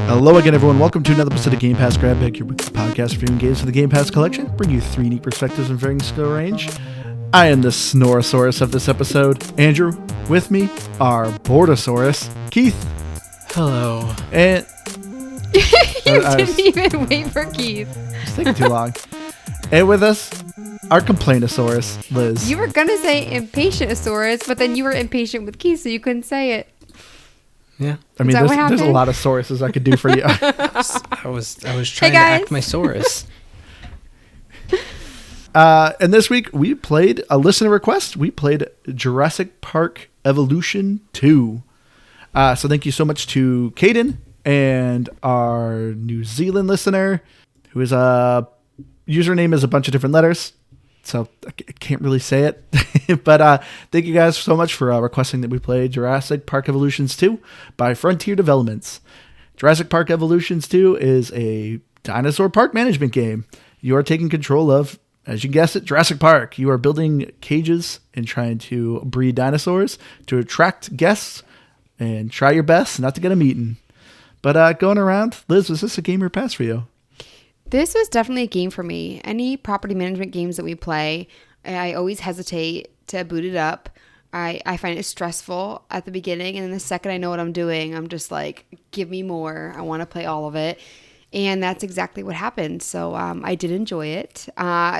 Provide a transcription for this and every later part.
Hello again, everyone. Welcome to another episode of Game Pass Grab Bag, your weekly podcast reviewing games for the Game Pass collection. Bring you three unique perspectives in varying skill range. I am the Snorosaurus of this episode. Andrew, with me are Bordosaurus, Keith. Hello. And You didn't even wait for Keith. It's taking too long. And with us, our Complainosaurus, Liz. You were going to say Impatientosaurus, but then you were impatient with Keith, so you couldn't say it. Yeah. I mean, there's a lot of sauruses I could do for you. I was trying to act my Saurus. And this week, we played a listener request. We played Jurassic Park Evolution 2. So thank you so much to Caden and our New Zealand listener, who is username is a bunch of different letters. So I can't really say it. But thank you guys so much for requesting that we play Jurassic Park Evolutions 2 by Frontier Developments. Jurassic Park Evolutions 2 is a dinosaur park management game. You are taking control of, as you guessed it, Jurassic Park. You are building cages and trying to breed dinosaurs to attract guests and try your best not to get them eaten. But going around, Liz, was this a game or pass for you? This was definitely a game for me. Any property management games that we play, I always hesitate to boot it up. I find it stressful at the beginning, and then the second I know what I'm doing, I'm just like, give me more. I want to play all of it. And that's exactly what happened. So I did enjoy it.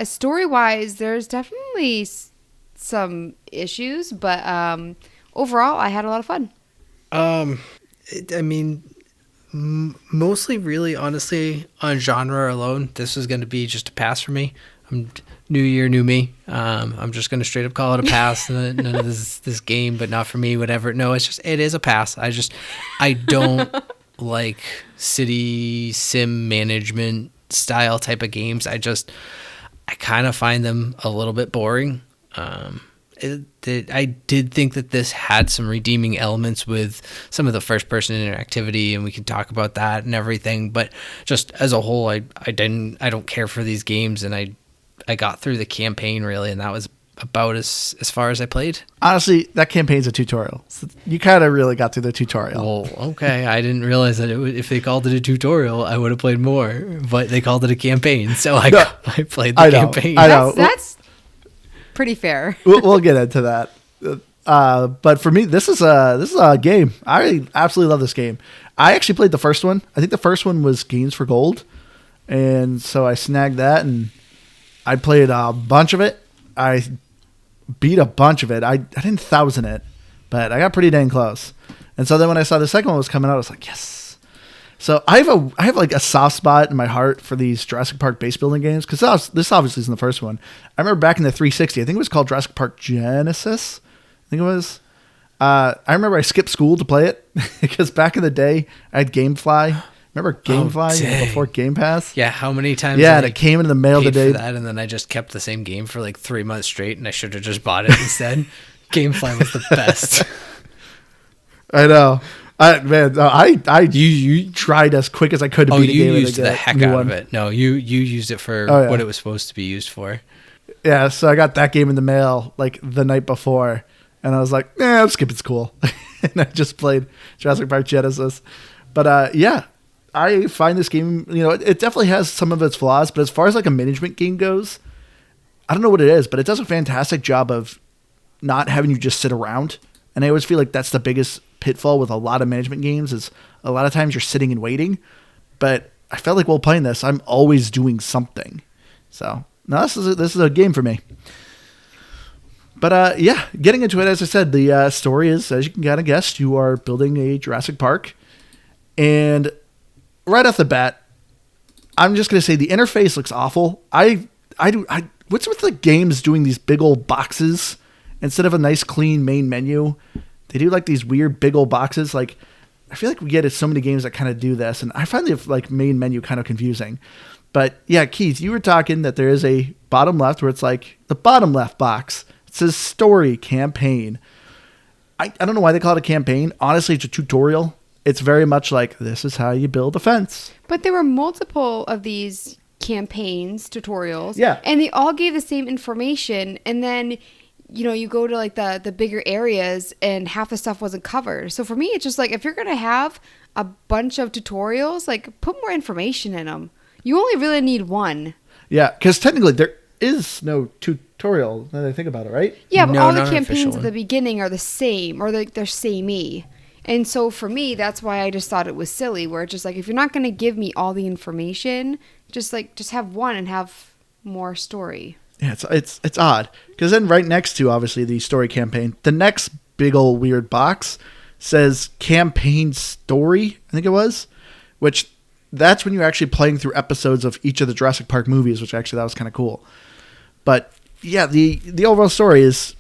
Story-wise, there's definitely some issues, but overall, I had a lot of fun. Mostly really honestly on genre alone, this is going to be just a pass for me. New year, new me. I'm just going to straight up call it a pass. None of this game, but not for me, whatever. No, it is a pass. I don't like city sim management style type of games. I kind of find them a little bit boring. I did think that this had some redeeming elements with some of the first person interactivity, and we can talk about that and everything, but just as a whole, I don't care for these games, and I got through the campaign really, and that was about as far as I played. Honestly, that campaign's a tutorial. So you kind of really got through the tutorial. Well, okay. I didn't realize that if they called it a tutorial, I would have played more, but they called it a campaign, so I played the campaign. I know. That's pretty fair. We'll get into that. But for me, this is a game. I absolutely love this game. I actually played the first one. I think the first one was Games for Gold, and so I snagged that and I played a bunch of it. I beat a bunch of it. I didn't 1,000 it, but I got pretty dang close. And so then when I saw the second one was coming out, I was like, yes. So I have like a soft spot in my heart for these Jurassic Park base building games, because this obviously isn't the first one. I remember back in the 360, I think it was called Jurassic Park Genesis. I think it was. I remember I skipped school to play it because back in the day I had GameFly. Remember GameFly before Game Pass? Yeah, how many times? Yeah, and it came in the mail today. For that, and then I just kept the same game for like 3 months straight, and I should have just bought it instead. GameFly was the best. I know. You tried as quick as I could to beat the game. You used the heck out of it. No, you used it for what it was supposed to be used for. Yeah, so I got that game in the mail like the night before, and I was like, I'm skipping school. And I just played Jurassic Park Genesis. But yeah, I find this game, it definitely has some of its flaws, but as far as like a management game goes, I don't know what it is, but it does a fantastic job of not having you just sit around. And I always feel like that's the biggest pitfall with a lot of management games, is a lot of times you're sitting and waiting. But I felt like while playing this, I'm always doing something. So no, this is a game for me. But yeah, getting into it, as I said, the story is, as you can kind of guess, you are building a Jurassic Park. And right off the bat, I'm just going to say the interface looks awful. What's with the games doing these big old boxes instead of a nice clean main menu? They do like these weird big old boxes. Like, I feel like we get so many games that kind of do this, and I find the like main menu kind of confusing. But yeah, Keith, you were talking that there is a bottom left where it's like the bottom left box. It says story campaign. I don't know why they call it a campaign. Honestly, it's a tutorial. It's very much like, this is how you build a fence. But there were multiple of these campaigns, tutorials. Yeah. And they all gave the same information. And then you go to like the bigger areas and half the stuff wasn't covered. So for me, it's just like, if you're going to have a bunch of tutorials, like put more information in them. You only really need one. Yeah, because technically there is no tutorial now that I think about it, right? Yeah, but No, all the not an campaigns official at one. the beginning are the same, or they're samey. And so for me, that's why I just thought it was silly, where it's just like, if you're not going to give me all the information, just have one and have more story. Yeah, it's odd because then right next to obviously the story campaign, the next big old weird box says campaign story. I think it was, which that's when you're actually playing through episodes of each of the Jurassic Park movies, which actually that was kind of cool. But yeah, the overall story is,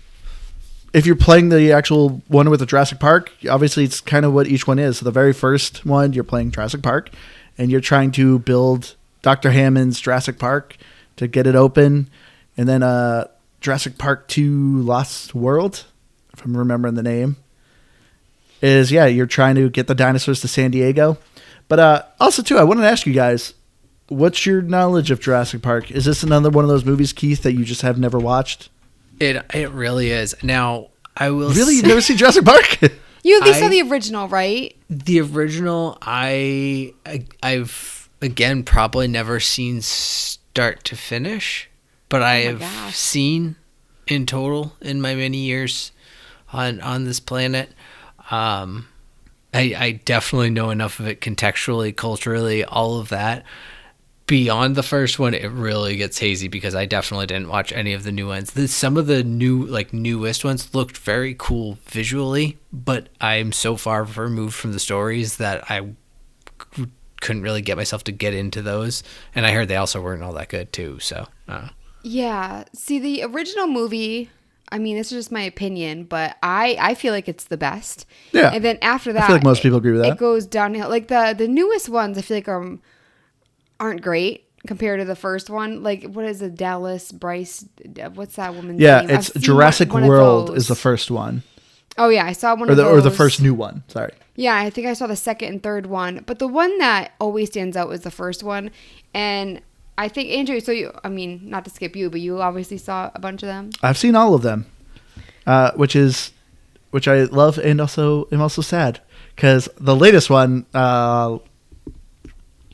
if you're playing the actual one with the Jurassic Park, obviously it's kind of what each one is. So the very first one, you're playing Jurassic Park, and you're trying to build Dr. Hammond's Jurassic Park to get it open. And then Jurassic Park 2 Lost World, if I'm remembering the name, is, yeah, you're trying to get the dinosaurs to San Diego. But also, too, I wanted to ask you guys, what's your knowledge of Jurassic Park? Is this another one of those movies, Keith, that you just have never watched? It really is. Now, I will Really? say, You've never seen Jurassic Park? You at least saw the original, right? the original, I've again probably never seen start to finish, but I have gosh. seen in total in my many years on this planet. I definitely know enough of it contextually, culturally, all of that. Beyond the first one, it really gets hazy because I definitely didn't watch any of the new ones. Some of the newest ones looked very cool visually, but I'm so far removed from the stories that I couldn't really get myself to get into those. And I heard they also weren't all that good too. So, Yeah. See, the original movie, I mean, this is just my opinion, but I feel like it's the best. Yeah. And then after that, I feel like most people agree with that. It goes downhill. Like the newest ones, I feel like aren't great compared to the first one. Like, what is it? Dallas, Bryce, what's that woman's Yeah, name? it's I've seen Jurassic one of World those. is the first one. Oh yeah, I saw one Or of those. the first new one, sorry. Yeah, I think I saw the second and third one, but the one that always stands out was the first one. And I think, Andrew, so I mean, not to skip you, but you obviously saw a bunch of them. I've seen all of them, which I love and also am also sad because the latest one,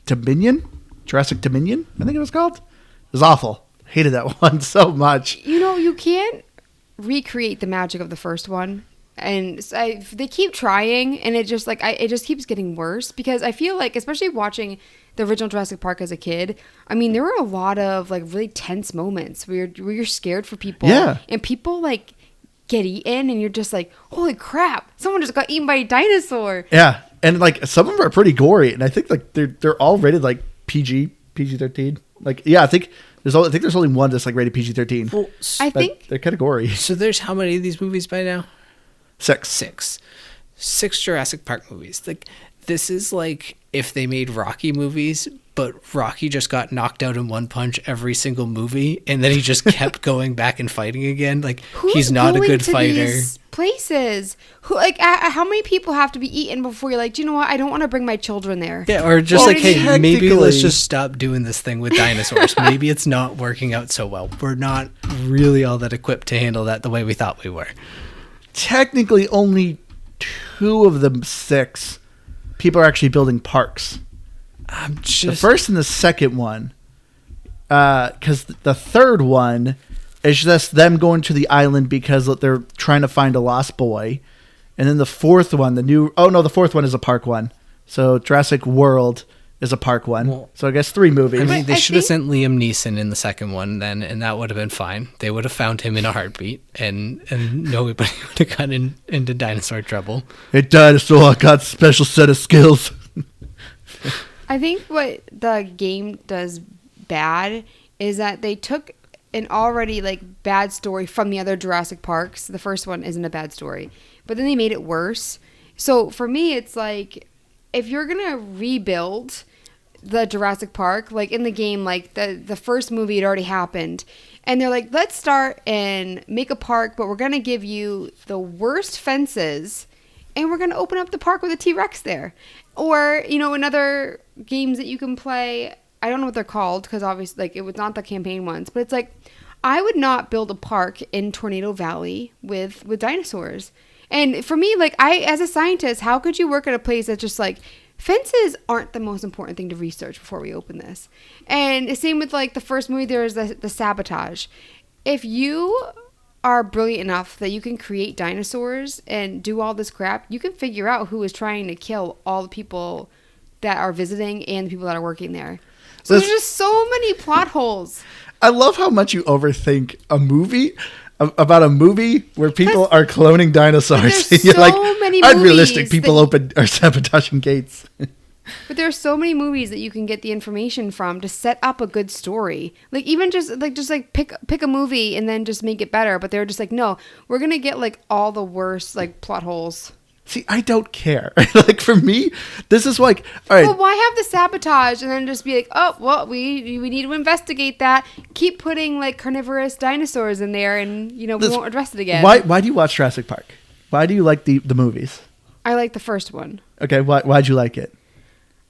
Dominion, Jurassic Dominion, I think it was called, it was awful. Hated that one so much. You know, you can't recreate the magic of the first one. And they keep trying, and it just it just keeps getting worse because I feel like, especially watching the original Jurassic Park as a kid, I mean, there were a lot of like really tense moments where you're scared for people. Yeah. And people like get eaten, and you're just like, holy crap, someone just got eaten by a dinosaur. Yeah, and like some of them are pretty gory, and I think like they're all rated like PG-13. Like, yeah, I think there's only one that's like rated PG-13. well, I But think they're kind of gory. so there's how many of these movies by now? 6. Six Jurassic Park movies. Like, this is like if they made Rocky movies, but Rocky just got knocked out in one punch every single movie, and then he just kept going back and fighting again. Like, he's not a going good to fighter. these places? Who like how many people have to be eaten before you're like, do you know what? I don't want to bring my children there. Yeah, or just Well, like, hey, maybe technically- let's just stop doing this thing with dinosaurs. Maybe it's not working out so well. We're not really all that equipped to handle that the way we thought we were. Technically, only 2 of the 6 people are actually building parks. I'm The just first and the second one, because the third one is just them going to the island because they're trying to find a lost boy, and then the fourth one, the fourth one is a park one. So Jurassic World is a park one. Well, So I guess 3 movies. I mean, they I should have think- sent Liam Neeson in the second one then, and that would have been fine. They would have found him in a heartbeat, and nobody would have gotten into dinosaur trouble. Hey, dinosaur, got a special set of skills. I think what the game does bad is that they took an already like bad story from the other Jurassic Parks. The first one isn't a bad story, but then they made it worse. So for me, it's like, if you're gonna rebuild the Jurassic Park, like in the game, like the first movie had already happened, and they're like, let's start and make a park, but we're gonna give you the worst fences, and we're gonna open up the park with a T-Rex there. Or, you know, in other games that you can play, I don't know what they're called because obviously, like, it was not the campaign ones, but it's like, I would not build a park in Tornado Valley with dinosaurs. And for me, like, as a scientist, how could you work at a place that's just like, fences aren't the most important thing to research before we open this. And same with like the first movie, there was the sabotage. If you are brilliant enough that you can create dinosaurs and do all this crap, you can figure out who is trying to kill all the people that are visiting and the people that are working there. So there's just so many plot holes. I love how much you overthink a movie about a movie where people are cloning dinosaurs. There's You're so like, many unrealistic. movies People are sabotaging gates. But there are so many movies that you can get the information from to set up a good story. Like even just pick a movie and then just make it better. But they're just like, no, we're gonna get like all the worst like plot holes. See, I don't care. Like for me, this is like, all right. Well, why have the sabotage and then just be like, oh, well, we need to investigate that. Keep putting like carnivorous dinosaurs in there, and we won't address it again. Why do you watch Jurassic Park? Why do you like the movies? I like the first one. Okay, why'd you like it?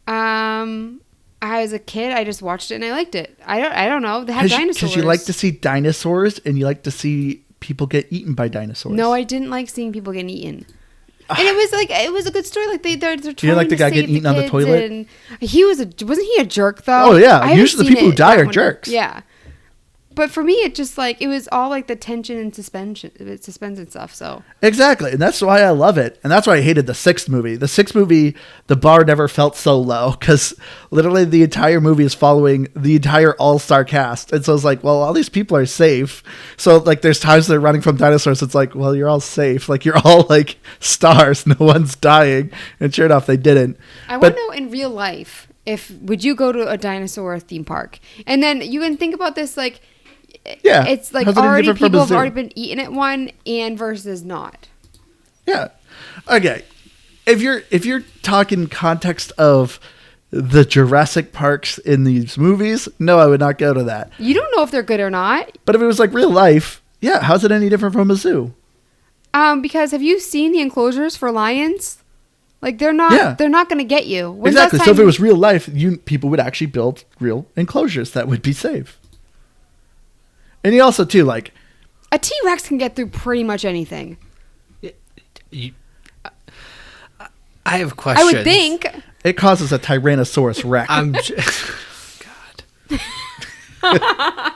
As a kid, I just watched it and I liked it. I don't know. They had dinosaurs. Because you like to see dinosaurs and you like to see people get eaten by dinosaurs. No, I didn't like seeing people getting eaten. And it was a good story. Like they're trying you didn't like the guy getting eaten on the toilet? And wasn't he a jerk though? Oh yeah, usually the people who die are jerks. Yeah. But for me, it just like, it was all like the tension and suspense and stuff. So exactly, and that's why I love it, and that's why I hated the sixth movie. The sixth movie, the bar never felt so low because literally the entire movie is following the entire all-star cast, and so it's like, well, all these people are safe. So like, there's times they're running from dinosaurs. It's like, well, you're all safe. Like you're all like stars. No one's dying, and sure enough, they didn't. I want to know in real life, would you go to a dinosaur theme park? And then you can think about this like. Yeah, it's like already people have already been eaten at one and versus not. Yeah. Okay. If you're talking context of the Jurassic Parks in these movies, no, I would not go to that. You don't know if they're good or not. But if it was like real life, yeah, how's it any different from a zoo? Because have you seen the enclosures for lions? Like they're not going to get you. Exactly. So if it was real life, people would actually build real enclosures that would be safe. And you also, too, like... A T-Rex can get through pretty much anything. I have questions. I would think. It causes a Tyrannosaurus Rex. God.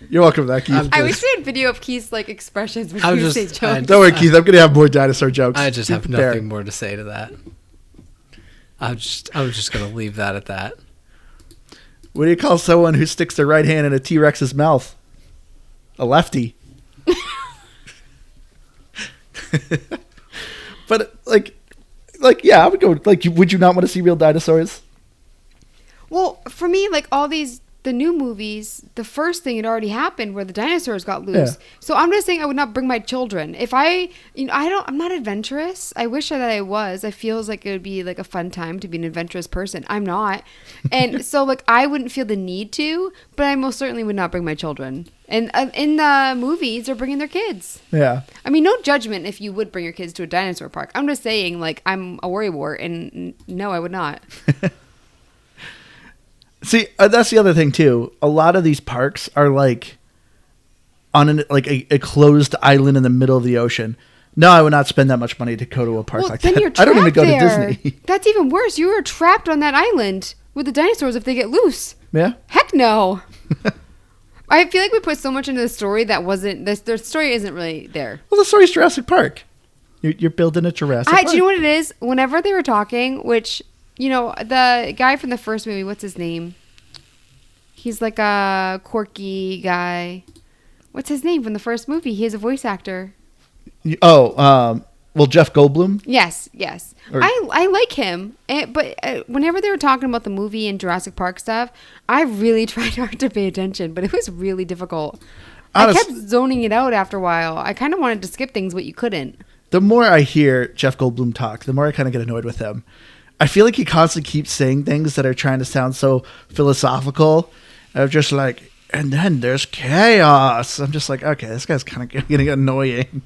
You're welcome to that, Keith. I wish we had video of Keith's, like, expressions when you say jokes. Don't worry, Keith. I'm going to have more dinosaur jokes. I just have nothing more to say to that. I was just going to leave that at that. What do you call someone who sticks their right hand in a T-Rex's mouth? A lefty. But like, yeah, I would go. Like, would you not want to see real dinosaurs? Well, for me, like the new movies, the first thing had already happened where the dinosaurs got loose. Yeah. So I'm just saying I would not bring my children. If I'm not adventurous. I wish that I was. I feels like it would be like a fun time to be an adventurous person. I'm not. And so like I wouldn't feel the need to, but I most certainly would not bring my children. And in the movies, they're bringing their kids. Yeah. I mean, no judgment if you would bring your kids to a dinosaur park. I'm just saying, like, I'm a worrywart, and no, I would not. See, that's the other thing too. A lot of these parks are like on a closed island in the middle of the ocean. No, I would not spend that much money to go to a park like then that. You're I don't even go there. to Disney. That's even worse. You are trapped on that island with the dinosaurs if they get loose. Yeah. Heck no. I feel like we put so much into the story that wasn't. The story isn't really there. Well, the story's Jurassic Park. You're building a Jurassic Park. Do you know what it is? Whenever they were talking, which, the guy from the first movie, what's his name? He's like a quirky guy. What's his name from the first movie? He is a voice actor. Well, Jeff Goldblum? Yes. I like him. But whenever they were talking about the movie and Jurassic Park stuff, I really tried hard to pay attention, but it was really difficult. I kept zoning it out after a while. I kind of wanted to skip things, but you couldn't. The more I hear Jeff Goldblum talk, the more I kind of get annoyed with him. I feel like he constantly keeps saying things that are trying to sound so philosophical. Of just like, and then there's chaos. I'm just like, okay, this guy's kind of getting annoying.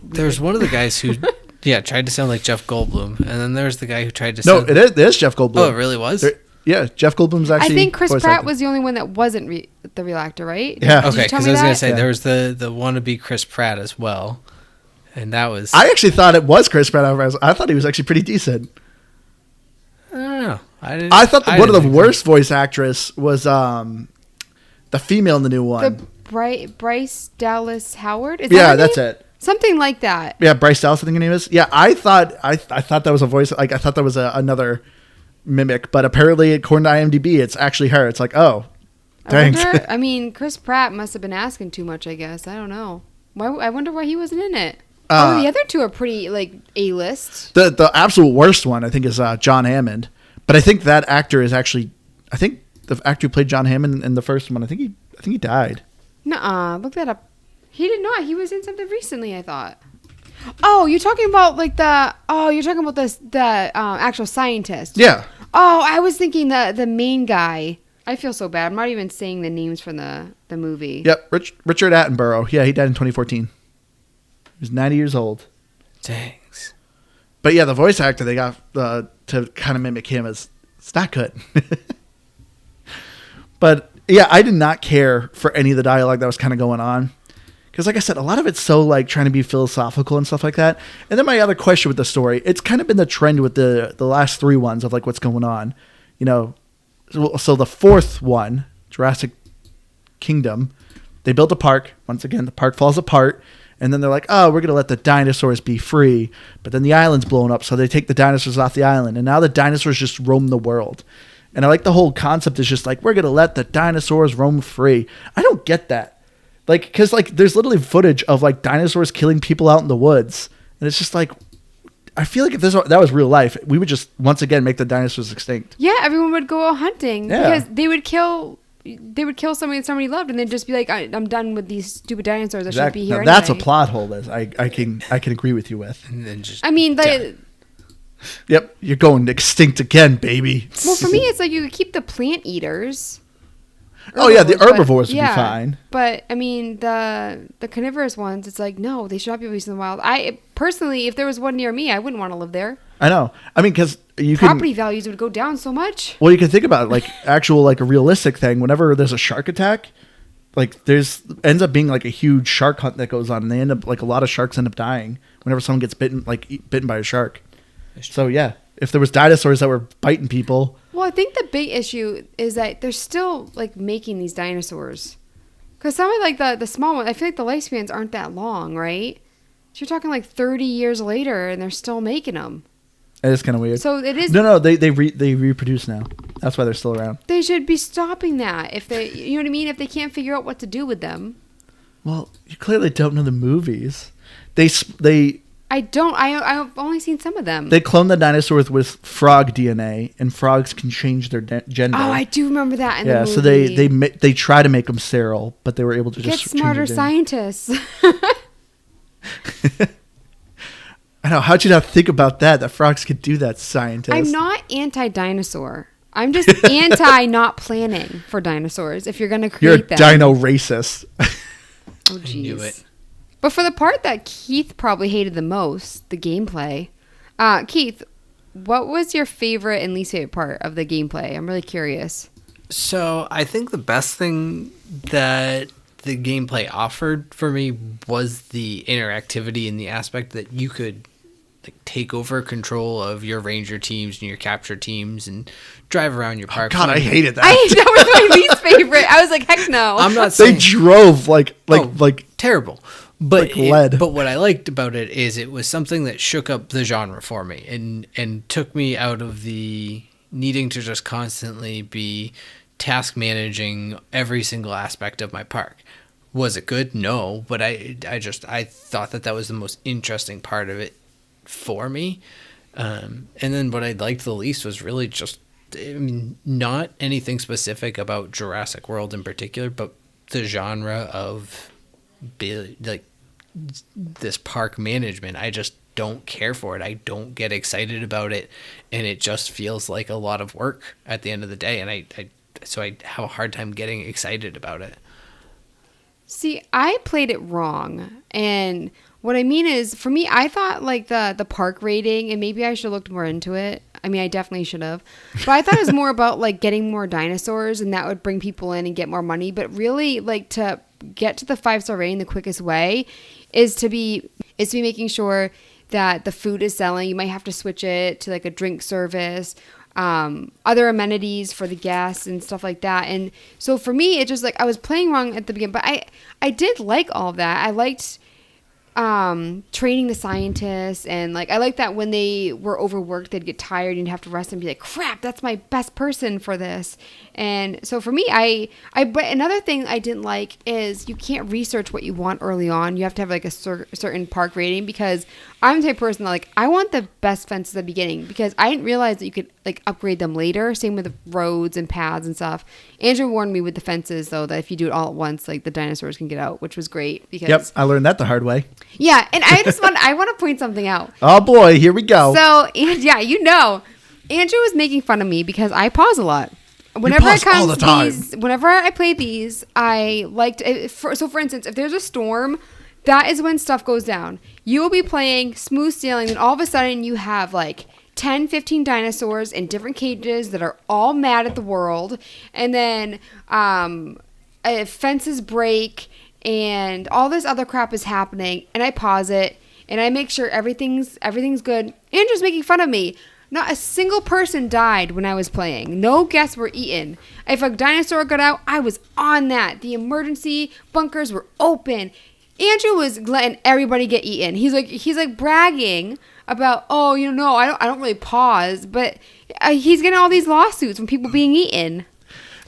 There's one of the guys who, tried to sound like Jeff Goldblum, and then there's the guy who tried to. No, it is Jeff Goldblum. Oh, it really was. Yeah, Jeff Goldblum's I actually. think Chris voice Pratt actor. was the only one that wasn't the real actor, right? Yeah. Did you Okay, tell because me I was that? gonna say Yeah. there was the wannabe Chris Pratt as well, and that was I actually thought it was Chris Pratt. I thought he was actually pretty decent. I don't know. I thought one of didn't the think worst voice actress was the female in the new one. The Bryce Dallas Howard? Is that Yeah, her that's name? it. Something like that. Yeah, Bryce Dallas, I think her name is. Yeah, I thought that was a voice. Like I thought that was another mimic, but apparently, according to IMDb, it's actually her. It's like, oh, thanks. I mean, Chris Pratt must have been asking too much, I guess. I don't know. I wonder why he wasn't in it. The other two are pretty, like, A-list. The absolute worst one, I think, is John Hammond. But I think that actor is actually, I think the actor who played John Hammond in the first one, I think he died. Nuh-uh. Look that up. He did not. He was in something recently, I thought. Oh, you're talking about, like, the actual scientist. Yeah. Oh, I was thinking the main guy. I feel so bad. I'm not even saying the names from the movie. Yep, Richard Attenborough. Yeah, he died in 2014. He was 90 years old. Thanks. But yeah, the voice actor they got to kind of mimic him it's not good. But yeah, I did not care for any of the dialogue that was kind of going on. Because like I said, a lot of it's so like trying to be philosophical and stuff like that. And then my other question with the story, it's kind of been the trend with the last three ones of like what's going on. You know, so the fourth one, Jurassic Kingdom, they built a park. Once again, the park falls apart. And then they're like, oh, we're going to let the dinosaurs be free. But then the island's blown up, so they take the dinosaurs off the island. And now the dinosaurs just roam the world. And I like the whole concept is just like, we're going to let the dinosaurs roam free. I don't get that. Like, because like there's literally footage of like dinosaurs killing people out in the woods. And it's just like, I feel like if that was real life, we would just once again make the dinosaurs extinct. Yeah, everyone would go hunting Yeah. because they would kill somebody that somebody loved, and they'd just be like, I'm done with these stupid dinosaurs. I shouldn't be here Now, that's a anyway. plot hole that I can agree with you with. And then just I mean, Yep, you're going extinct again, baby. well, for me, it's like you could keep the plant eaters. Oh yeah, the but- herbivores would be fine. But I mean, the carnivorous ones, it's like no, they should not be released in the wild. I personally, if there was one near me, I wouldn't want to live there. I know. I mean, because you Property can. values would go down so much. Well, you can think about it, like actual, like a realistic thing. Whenever there's a shark attack, like ends up being like a huge shark hunt that goes on, and they end up like a lot of sharks end up dying whenever someone gets bitten by a shark. So yeah, if there was dinosaurs that were biting people. Well, I think the big issue is that they're still like making these dinosaurs. Because some of like the small ones, I feel like the lifespans aren't that long, right? So you're talking like 30 years later, and they're still making them. It is kind of weird. So it is. No, they reproduce now. That's why they're still around. They should be stopping that if they, you know what I mean? If they can't figure out what to do with them. Well, you clearly don't know the movies. They I don't. I've only seen some of them. They clone the dinosaurs with frog DNA, and frogs can change their gender. Oh, I do remember that in the movie. So they try to make them sterile, but they were able to Get just smarter change their scientists. I know. How'd you not think about that? That frogs could do that, scientist. I'm not anti-dinosaur. I'm just anti-not planning for dinosaurs. If you're going to You're create a them. dino racist. Oh, I knew jeez. it. But for the part that Keith probably hated the most, the gameplay. Keith, what was your favorite and least favorite part of the gameplay? I'm really curious. So I think the best thing that the gameplay offered for me was the interactivity and the aspect that you could like take over control of your ranger teams and your capture teams and drive around your park. God, I hated that. That was my least favorite. I was like, heck no. I'm not They saying drove like terrible. But like lead. But what I liked about it is it was something that shook up the genre for me and took me out of the needing to just constantly be task managing every single aspect of my park. Was it good? No, but I thought that was the most interesting part of it for me. And then what I liked the least was really just, I mean, not anything specific about Jurassic World in particular, but the genre of like this park management. I just don't care for it. I don't get excited about it, and it just feels like a lot of work at the end of the day, and so I have a hard time getting excited about it. See, I played it wrong. And what I mean is, for me, I thought like the park rating, and maybe I should have looked more into it. I mean, I definitely should have. But I thought it was more about like getting more dinosaurs and that would bring people in and get more money. But really, like to get to the 5-star rating, the quickest way is to be making sure that the food is selling. You might have to switch it to like a drink service, other amenities for the guests and stuff like that. And so for me, it just like I was playing wrong at the beginning, but I did like all of that. I liked training the scientists, and like I like that when they were overworked they'd get tired and have to rest and be like, crap, that's my best person for this. And so for me, but another thing I didn't like is you can't research what you want early on. You have to have like a certain park rating, because I'm the type of person that like I want the best fences at the beginning, because I didn't realize that you could like upgrade them later. Same with the roads and paths and stuff. Andrew warned me with the fences though that if you do it all at once, like the dinosaurs can get out, which was great because Yep, I learned that the hard way. Yeah, and I want to point something out. Oh boy, here we go. So, and yeah, Andrew was making fun of me because I pause a lot. Whenever pause all the time. Whenever I play these, I liked. So, for instance, if there's a storm, that is when stuff goes down. You will be playing smooth sailing, and all of a sudden you have like 10, 15 dinosaurs in different cages that are all mad at the world, and then fences break, and all this other crap is happening, and I pause it, and I make sure everything's good. Andrew's making fun of me. Not a single person died when I was playing. No guests were eaten. If a dinosaur got out, I was on that. The emergency bunkers were open. Andrew was letting everybody get eaten. He's like bragging about, oh, no, I don't really pause, but he's getting all these lawsuits from people being eaten.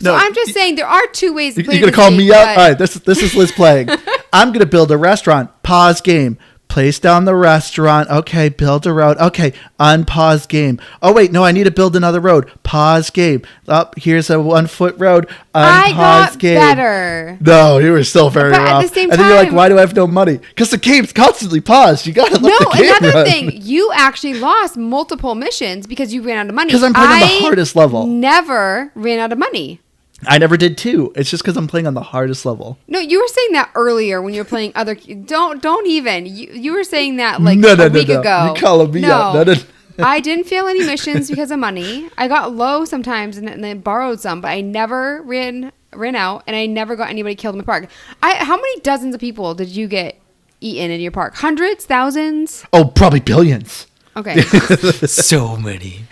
So no, I'm just saying there are two ways to play. You're gonna call me out? All right, this is Liz playing. I'm gonna build a restaurant. Pause game. Place down the restaurant. Okay, build a road. Okay, unpause game. Oh wait, no, I need to build another road. Pause game. Oh, here's a 1-foot road. Unpause I got game. Better. No, you were still very but rough. At the same and then you're like, why do I have no money? Because the game's constantly paused. You gotta let the game another run. thing, you actually lost multiple missions because you ran out of money. Because I'm playing on the hardest level. Never ran out of money. I never did too. It's just because I'm playing on the hardest level. No, you were saying that earlier when you were playing other. Don't even. You were saying that like a week ago. You calling me out? No. I didn't fail any missions because of money. I got low sometimes and then borrowed some, but I never ran out, and I never got anybody killed in my park. How many dozens of people did you get eaten in your park? Hundreds, thousands? Oh, probably billions. Okay. So many.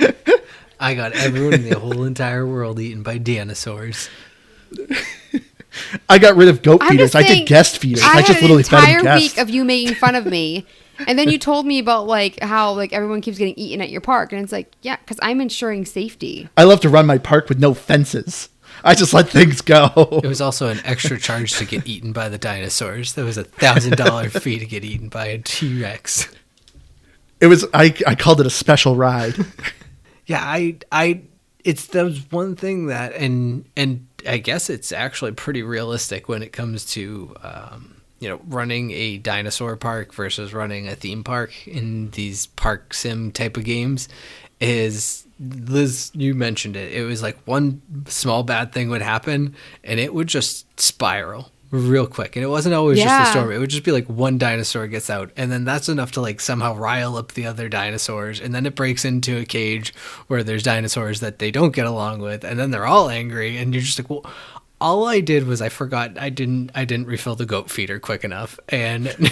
I got everyone in the whole entire world eaten by dinosaurs. I got rid of goat feeders. I did guest feeders. I just literally fed them guests. I had an entire week of you making fun of me, and then you told me about like how like everyone keeps getting eaten at your park, and it's like, yeah, because I'm ensuring safety. I love to run my park with no fences. I just let things go. It was also an extra charge to get eaten by the dinosaurs. There was a $1,000 fee to get eaten by a T-Rex. It was. I called it a special ride. Yeah, that was one thing that, and I guess it's actually pretty realistic when it comes to, running a dinosaur park versus running a theme park in these park sim type of games. Is, Liz, you mentioned it. It was like one small bad thing would happen and it would just spiral real quick. And it wasn't always just a storm. It would just be like one dinosaur gets out, and then that's enough to like somehow rile up the other dinosaurs, and then it breaks into a cage where there's dinosaurs that they don't get along with, and then they're all angry, and you're just like, well, all I did was I forgot I didn't refill the goat feeder quick enough, and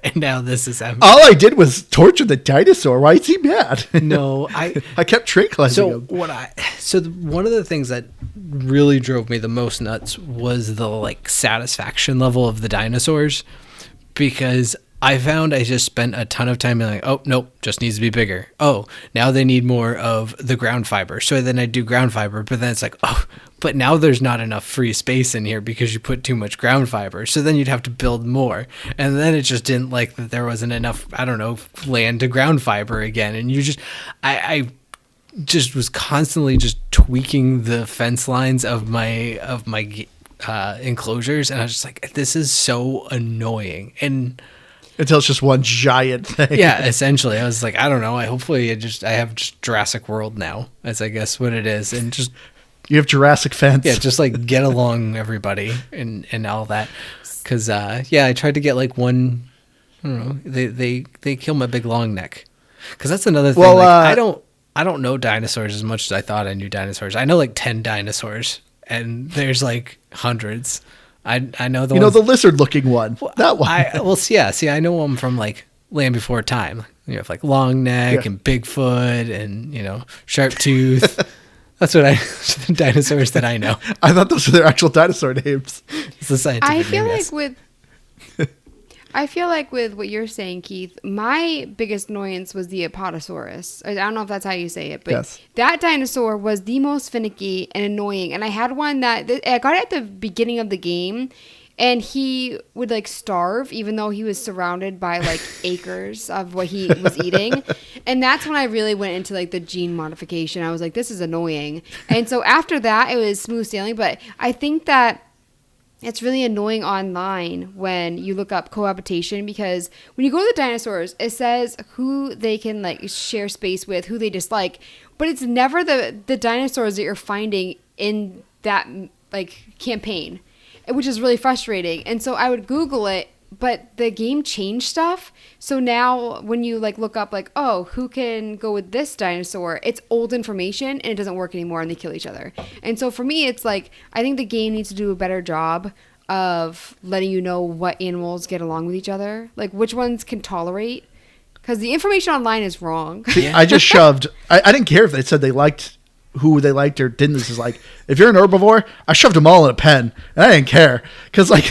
and now this is happening. All I did was torture the dinosaur. Why is he mad? No, I kept tranquilizing him. One of the things that really drove me the most nuts was the like satisfaction level of the dinosaurs, because I found I just spent a ton of time being like, oh nope, just needs to be bigger. Oh, now they need more of the ground fiber. So then I do ground fiber, but then it's like, oh, but now there's not enough free space in here because you put too much ground fiber. So then you'd have to build more. And then it just didn't like that there wasn't enough, I don't know, land to ground fiber again. And you just, I just was constantly just tweaking the fence lines of my enclosures. And I was just like, this is so annoying. And until it's just one giant thing. Yeah, essentially. I was like, I don't know. I have just Jurassic World now, as I guess what it is. And just, you have Jurassic fence. Yeah, just like get along, everybody, and all that. Because I tried to get like one. I don't know. They kill my big long neck. Because that's another thing. Well, like, I don't know dinosaurs as much as I thought I knew dinosaurs. I know like 10 dinosaurs, and there's like hundreds. I know the You know the lizard-looking one. That one. See, I know them from like Land Before Time. You have like Long Neck and Bigfoot and Sharp Tooth. That's what the dinosaurs that I know. I thought those were their actual dinosaur names. It's the scientific I feel name, like yes. with what you're saying, Keith, my biggest annoyance was the Apatosaurus. I don't know if that's how you say it, but Yes. that dinosaur was the most finicky and annoying. And I had one that I got it at the beginning of the game, and he would like starve even though he was surrounded by like acres of what he was eating. And that's when I really went into like the gene modification. I was like, this is annoying. And so after that, it was smooth sailing. But I think that it's really annoying online when you look up cohabitation, because when you go to the dinosaurs, it says who they can like share space with, who they dislike, but it's never the dinosaurs that you're finding in that like campaign, which is really frustrating. And so I would Google it, but the game changed stuff. So now when you like look up like, oh, who can go with this dinosaur, it's old information and it doesn't work anymore and they kill each other. And so for me, it's like, I think the game needs to do a better job of letting you know what animals get along with each other, like which ones can tolerate, because the information online is wrong. I just shoved. I didn't care if they said they liked who they liked or didn't. This is like, if you're an herbivore, I shoved them all in a pen, and I didn't care because, like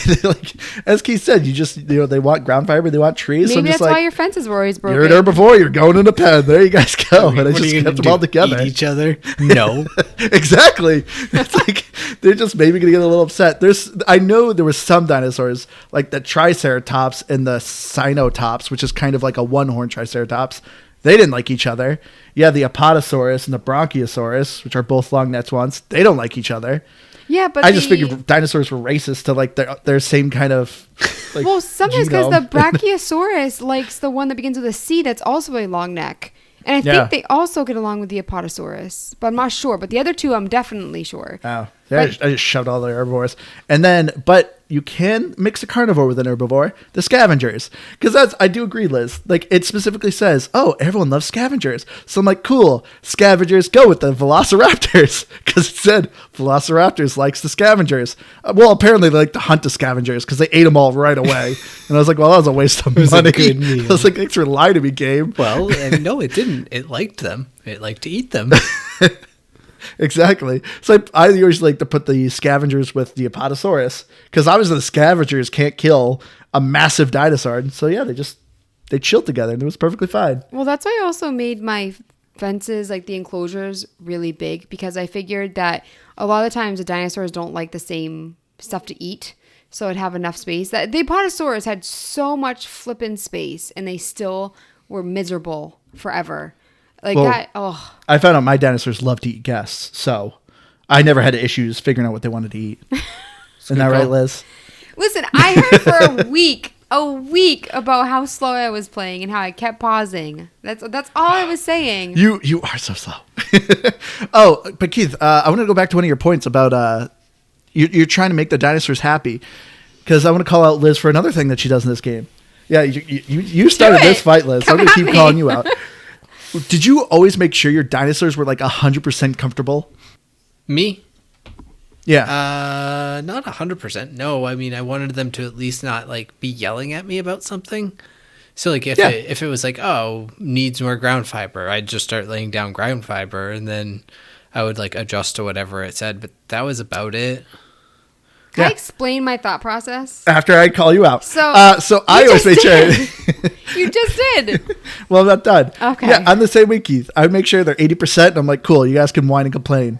as Keith said, they want ground fiber, they want trees. Maybe so I'm just that's like, why your fences were always broken. you're an herbivore, you're going in a pen. There you guys go. And I What are just you kept gonna them all do, together. eat each other? No. Exactly. It's like they're just maybe gonna get a little upset. I know there was some dinosaurs like the Triceratops and the Sinotops, which is kind of like a one-horned Triceratops. They didn't like each other. Yeah, the Apatosaurus and the Bronchiosaurus, which are both long necks ones, they don't like each other. Yeah, but I just figured dinosaurs were racist to like their same kind of like, well, sometimes because the genome. Brachiosaurus likes the one that begins with a C that's also a long neck. And I think they also get along with the Apatosaurus, but I'm not sure. But the other two, I'm definitely sure. Oh, I just shoved all the herbivores. And then, but you can mix a carnivore with an herbivore, the scavengers. Because I do agree, Liz. Like, it specifically says, oh, everyone loves scavengers. So I'm like, cool, scavengers go with the velociraptors. Because it said velociraptors likes the scavengers. Well, apparently they like to hunt the scavengers because they ate them all right away. And I was like, well, that was a waste of money. A good meal. I was like, thanks for lying to me, game. Well, and no, it didn't. It liked them. It liked to eat them. Exactly. So I usually like to put the scavengers with the Apatosaurus because obviously the scavengers can't kill a massive dinosaur. And so yeah, they chilled together and it was perfectly fine. Well, that's why I also made my fences, like the enclosures, really big, because I figured that a lot of the times the dinosaurs don't like the same stuff to eat. So it'd have enough space. That the Apatosaurus had so much flippin' space and they still were miserable forever. Like that. Oh, I found out my dinosaurs love to eat guests, so I never had issues figuring out what they wanted to eat. Isn't that right, Liz? listen, I heard for a week about how slow I was playing and how I kept pausing. That's all I was saying. You are so slow. Oh, but Keith, I want to go back to one of your points about you're trying to make the dinosaurs happy, because I want to call out Liz for another thing that she does in this game. Yeah, you started this fight, Liz. Come I'm going to at keep me. calling you out. Did you always make sure your dinosaurs were like 100% comfortable? Me? Yeah. Not 100%. No, I mean, I wanted them to at least not like be yelling at me about something. So like if it was like, oh, needs more ground fiber, I'd just start laying down ground fiber and then I would like adjust to whatever it said. But that was about it. Can I explain my thought process? After I call you out. So I always make sure. You just did. Well, I'm not done. Okay. Yeah, I'm the same way, Keith. I make sure they're 80%, and I'm like, cool, you guys can whine and complain.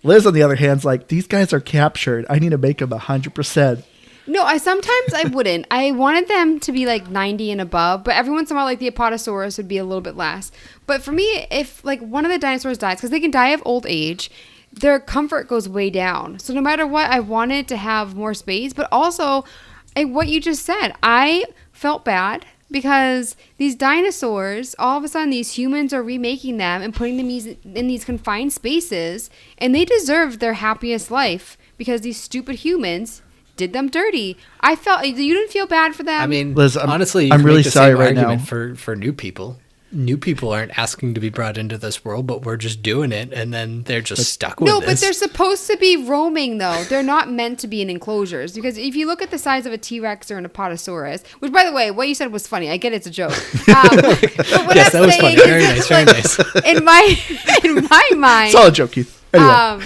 Liz, on the other hand, is like, these guys are captured. I need to make them 100%. No, I wouldn't. I wanted them to be like 90 and above, but every once in a while, like the Apatosaurus would be a little bit less. But for me, if like one of the dinosaurs dies, because they can die of old age, their comfort goes way down. So no matter what, I wanted to have more space, but also what you just said, I felt bad because these dinosaurs, all of a sudden these humans are remaking them and putting them in these confined spaces, and they deserve their happiest life because these stupid humans did them dirty. You didn't feel bad for them? I mean, Liz, honestly, I'm can really make the sorry same right now. argument for new people. new people aren't asking to be brought into this world, but we're just doing it, and then they're just stuck with No, this. but they're supposed to be roaming, though. They're not meant to be in enclosures. Because if you look at the size of a T-Rex or an Apatosaurus, which, by the way, what you said was funny. I get it's a joke. But what Yes, I'm that was saying funny. is Very nice, very nice. in my mind, Solid joke, Keith. Anyway.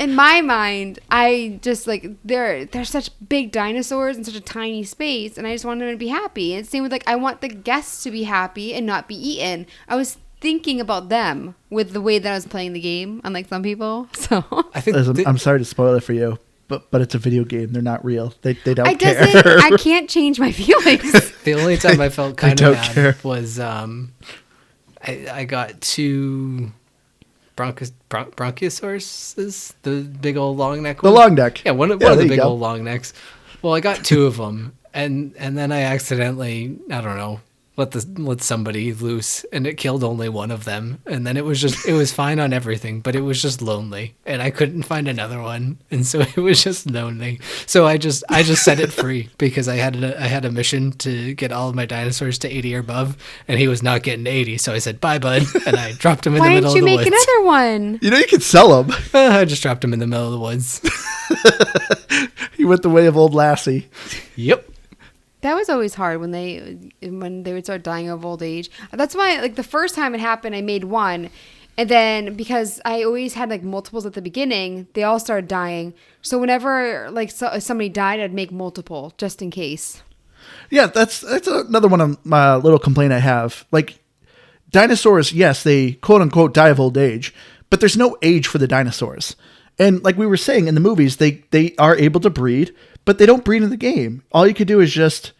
in my mind, I just like they're such big dinosaurs in such a tiny space, and I just want them to be happy. And same with like I want the guests to be happy and not be eaten. I was thinking about them with the way that I was playing the game, unlike some people. So I think Listen, I'm sorry to spoil it for you, but it's a video game. They're not real. They don't I care. I can't change my feelings. the only time I felt kind don't of mad care. was I got 2 bronchiosaurus, the big old long neck The one. long neck. Yeah, one of there the you big go. old long necks. Well, I got 2 of them, and then I accidentally, I don't know, let somebody loose, and it killed only one of them. And then it was fine on everything, but it was just lonely, and I couldn't find another one, and so it was just lonely. So I just set it free because I had a mission to get all of my dinosaurs to 80 or above, and he was not getting 80. So I said bye, bud, and I dropped him in the Why middle didn't you of the make woods. another one? You know, you could sell them. I just dropped him in the middle of the woods. He went the way of old Lassie. Yep. That was always hard when they would start dying of old age. That's why, like the first time it happened, I made one, and then because I always had like multiples at the beginning, they all started dying. So whenever like somebody died, I'd make multiple just in case. Yeah, that's another one of my little complaint I have. Like dinosaurs, yes, they quote unquote die of old age, but there's no age for the dinosaurs. And like we were saying in the movies, they are able to breed, but they don't breed in the game. All you could do is just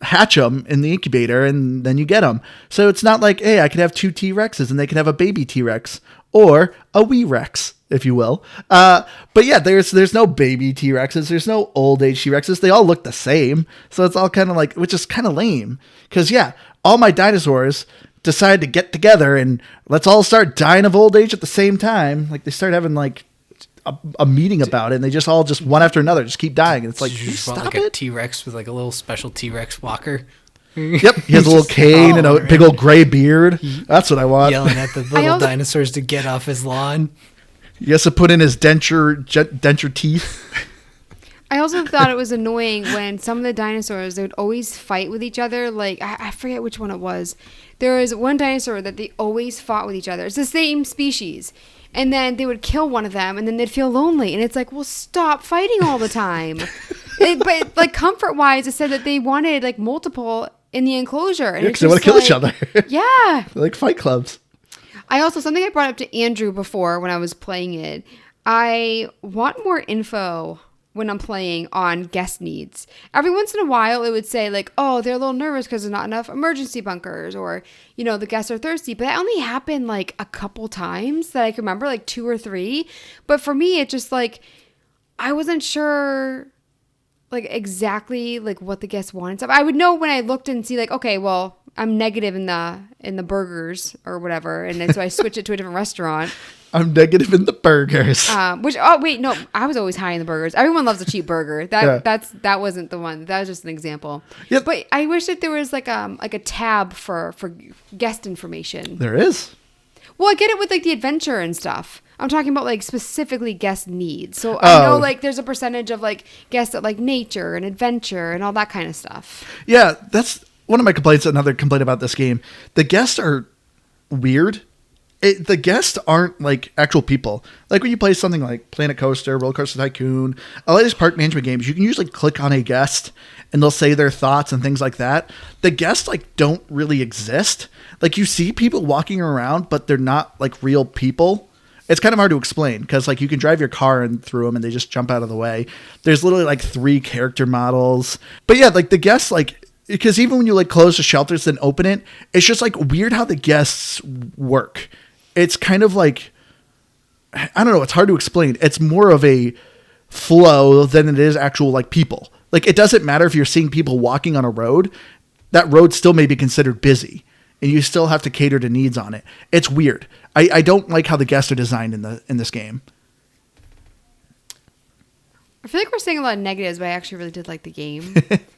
hatch them in the incubator and then you get them. So it's not like, hey, I could have 2 T-Rexes and they could have a baby T-Rex or a wee Rex, if you will. But yeah, there's no baby T-Rexes. There's no old age T-Rexes. They all look the same. So it's all kind of like, which is kind of lame. Because yeah, all my dinosaurs decide to get together and let's all start dying of old age at the same time. Like they start having like a meeting about it, and they just all one after another just keep dying. And it's like, Did you you just want stop like a it. T-Rex with like a little special T-Rex walker? Yep, he has a little cane and a big old gray beard. That's what I want. Yelling at the little dinosaurs to get off his lawn. He has to put in his denture teeth. I also thought it was annoying when some of the dinosaurs, they would always fight with each other. Like, I forget which one it was. There was one dinosaur that they always fought with each other. It's the same species. And then they would kill one of them, and then they'd feel lonely. And it's like, well, stop fighting all the time. But, like, comfort-wise, it said that they wanted, like, multiple in the enclosure. And Because they want to kill each other. Yeah. They're like fight clubs. Something I brought up to Andrew before when I was playing it, I want more info when I'm playing on guest needs. Every once in a while, it would say like, oh, they're a little nervous because there's not enough emergency bunkers, or, you know, the guests are thirsty. But that only happened like a couple times that I can remember, like 2 or 3. But for me, it just like, I wasn't sure like exactly like what the guests wanted. So I would know when I looked and see like, okay, well, I'm negative in the burgers or whatever. And then so I switch it to a different restaurant. I'm negative in the burgers. I was always high in the burgers. Everyone loves a cheap burger. That wasn't the one. That was just an example. Yep. But I wish that there was like a tab for guest information. There is. Well, I get it with like the adventure and stuff. I'm talking about like specifically guest needs. So I know like there's a percentage of like guests that like nature and adventure and all that kind of stuff. Yeah, that's one of my complaints. Another complaint about this game. The guests are weird. The guests aren't like actual people. Like when you play something like Planet Coaster, Roller Coaster Tycoon, a lot of these park management games, you can usually click on a guest and they'll say their thoughts and things like that. The guests like don't really exist. Like you see people walking around, but they're not like real people. It's kind of hard to explain because like you can drive your car and through them and they just jump out of the way. There's literally like 3 character models. But yeah, like the guests like, because even when you like close the shelters and open it, it's just like weird how the guests work. It's kind of like, I don't know, it's hard to explain. It's more of a flow than it is actual like people. Like it doesn't matter if you're seeing people walking on a road, that road still may be considered busy and you still have to cater to needs on it. It's weird. I don't like how the guests are designed in this game. I feel like we're saying a lot of negatives, but I actually really did like the game.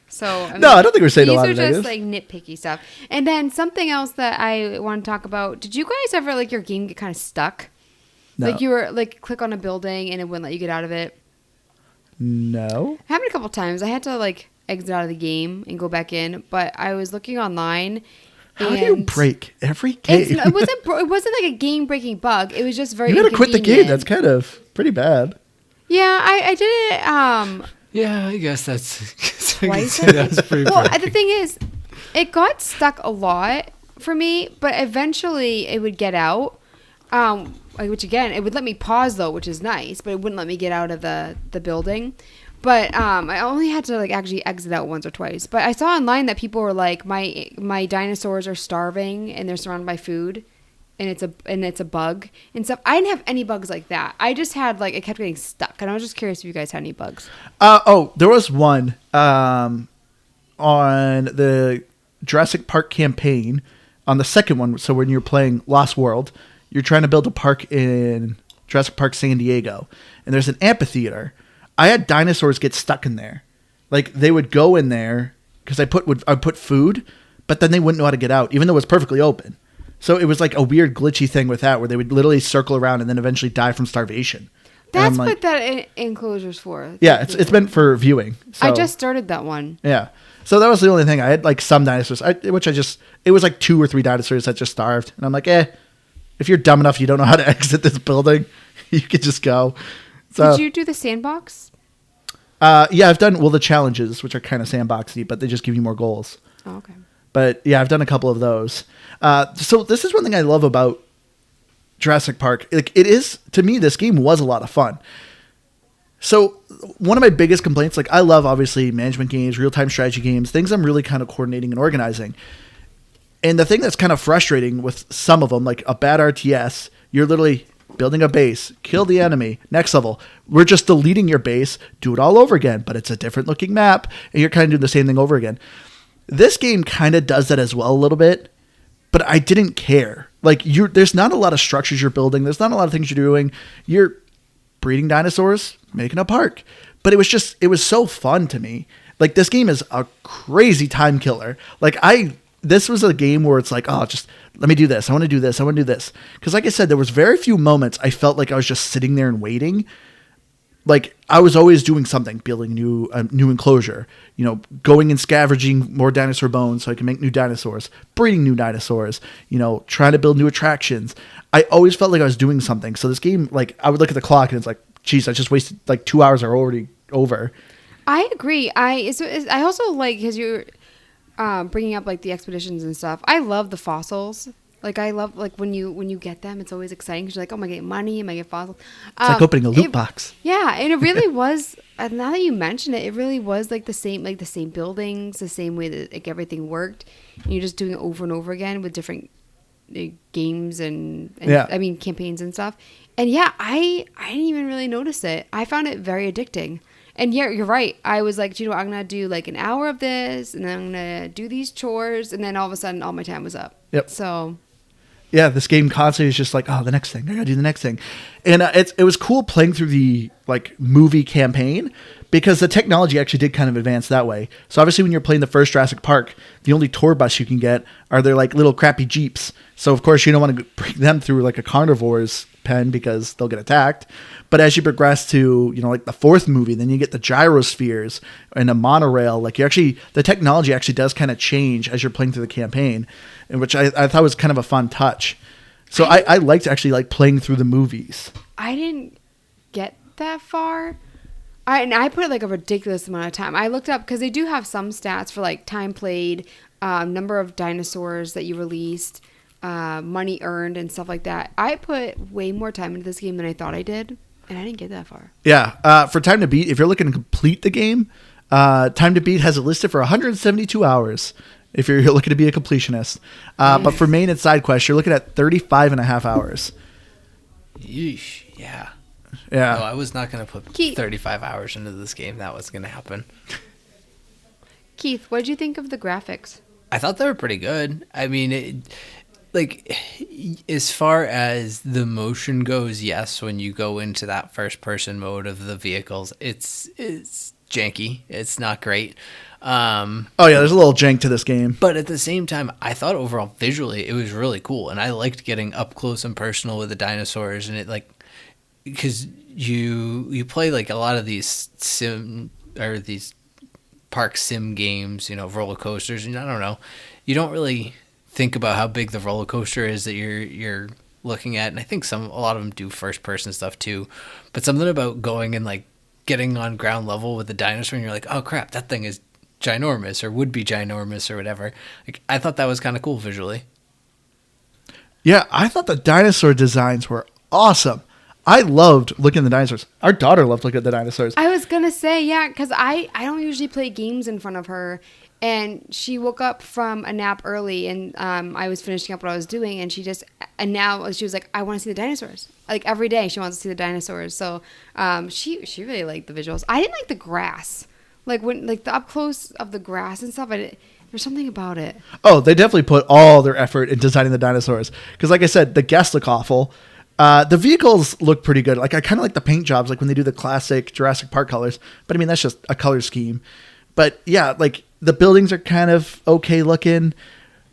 So No, I don't think we're saying a lot of These are just negatives. like nitpicky stuff. And then something else that I want to talk about. Did you guys ever like your game get kind of stuck? No. Like you were like click on a building and it wouldn't let you get out of it. No. It happened a couple times. I had to like exit out of the game and go back in, but I was looking online. How do you break every game? It wasn't like a game breaking bug. It was just very. You gotta quit the game. inconvenient. That's kind of pretty bad. Yeah, I did it. Yeah, I guess that's Twice, that's pretty Well, breaking. the thing is, it got stuck a lot for me, but eventually it would get out. Which again, it would let me pause though, which is nice, but it wouldn't let me get out of the building. But I only had to like actually exit out once or twice. But I saw online that people were like, my dinosaurs are starving and they're surrounded by food, and it's a bug and stuff. I didn't have any bugs like that. I just had like it kept getting stuck, and I was just curious if you guys had any bugs. There was one on the Jurassic Park campaign on the second one. So when you're playing Lost World, you're trying to build a park in Jurassic Park San Diego, and there's an amphitheater. I had dinosaurs get stuck in there. Like they would go in there because I put food, but then they wouldn't know how to get out, even though it was perfectly open. So it was like a weird glitchy thing with that, where they would literally circle around and then eventually die from starvation. That's what that enclosure's for. Yeah, it's meant for viewing. So, I just started that one. Yeah. So that was the only thing. I had like some dinosaurs, it was like 2 or 3 dinosaurs that just starved. And I'm like, if you're dumb enough, you don't know how to exit this building, you could just go. So, did you do the sandbox? Yeah, I've done, the challenges, which are kind of sandboxy, but they just give you more goals. Oh, okay. But yeah, I've done a couple of those. So this is one thing I love about Jurassic Park. Like it is, to me, this game was a lot of fun. So one of my biggest complaints, like I love obviously management games, real-time strategy games, things I'm really kind of coordinating and organizing. And the thing that's kind of frustrating with some of them, like a bad RTS, you're literally building a base, kill the enemy, next level. We're just deleting your base, do it all over again, but it's a different looking map, and you're kind of doing the same thing over again. This game kind of does that as well a little bit, but I didn't care. Like there's not a lot of structures you're building. There's not a lot of things you're doing. You're breeding dinosaurs, making a park. But it was so fun to me. Like this game is a crazy time killer. Like this was a game where it's like, just let me do this. I want to do this. I want to do this. Because like I said, there was very few moments I felt like I was just sitting there and waiting. Like I was always doing something, building a new enclosure, going and scavenging more dinosaur bones so I can make new dinosaurs, breeding new dinosaurs, trying to build new attractions. I always felt like I was doing something. So this game, like I would look at the clock and it's like, geez, I just wasted like 2 hours are already over. I agree. I also like, because you're bringing up like the expeditions and stuff. I love the fossils. Like I love like when you get them, it's always exciting because you're like, oh, am I getting money? Am I getting fossils? It's like opening a loot box. Yeah, and it really was. Now that you mention it, it really was like the same buildings, the same way that like everything worked, and you're just doing it over and over again with different games and yeah. I mean campaigns and stuff. And yeah, I didn't even really notice it. I found it very addicting. And yeah, you're right. I was like, I'm going to do like an hour of this, and then I'm going to do these chores, and then all of a sudden, all my time was up. Yep. So, yeah, this game constantly is just like, the next thing. I got to do the next thing. And it was cool playing through the like movie campaign because the technology actually did kind of advance that way. So obviously when you're playing the first Jurassic Park, the only tour bus you can get are their like little crappy Jeeps. So of course you don't want to bring them through like a carnivore's pen because they'll get attacked. But as you progress to, like the fourth movie, then you get the gyrospheres and a monorail. Like the technology actually does kind of change as you're playing through the campaign, and which I thought was kind of a fun touch. So I liked actually like playing through the movies. I didn't get that far. I put like a ridiculous amount of time. I looked up because they do have some stats for like time played, number of dinosaurs that you released, money earned, and stuff like that. I put way more time into this game than I thought I did, and I didn't get that far. Yeah, for Time to Beat, if you're looking to complete the game, Time to Beat has it listed for 172 hours if you're looking to be a completionist. But for main and side quests, you're looking at 35 and a half hours. Yeesh, yeah. Yeah. No, I was not going to put 35 hours into this game. That was going to happen. Keith, what did you think of the graphics? I thought they were pretty good. I mean, like, as far as the motion goes, yes, when you go into that first person mode of the vehicles, it's janky. It's not great. Oh yeah, there's a little jank to this game. But at the same time, I thought overall visually it was really cool, and I liked getting up close and personal with the dinosaurs, and it like, because you play like a lot of these these park sim games, roller coasters, and I don't know, you don't really think about how big the roller coaster is that you're looking at, and I think a lot of them do first person stuff too, but something about going and like getting on ground level with the dinosaur, and you're like, oh crap, that thing is ginormous or would be ginormous or whatever. Like, I thought that was kind of cool visually. Yeah, I thought the dinosaur designs were awesome. I loved looking at the dinosaurs. Our daughter loved looking at the dinosaurs. I was gonna say, yeah, because I don't usually play games in front of her, and she woke up from a nap early, and I was finishing up what I was doing, and now she was like, I want to see the dinosaurs. Like every day she wants to see the dinosaurs. So she really liked the visuals. I didn't like the grass. Like when the up close of the grass and stuff, there's something about it. Oh, they definitely put all their effort in designing the dinosaurs. Because like I said, the guests look awful. The vehicles look pretty good. Like I kind of like the paint jobs, like when they do the classic Jurassic Park colors. But I mean, that's just a color scheme. But yeah, like the buildings are kind of okay looking.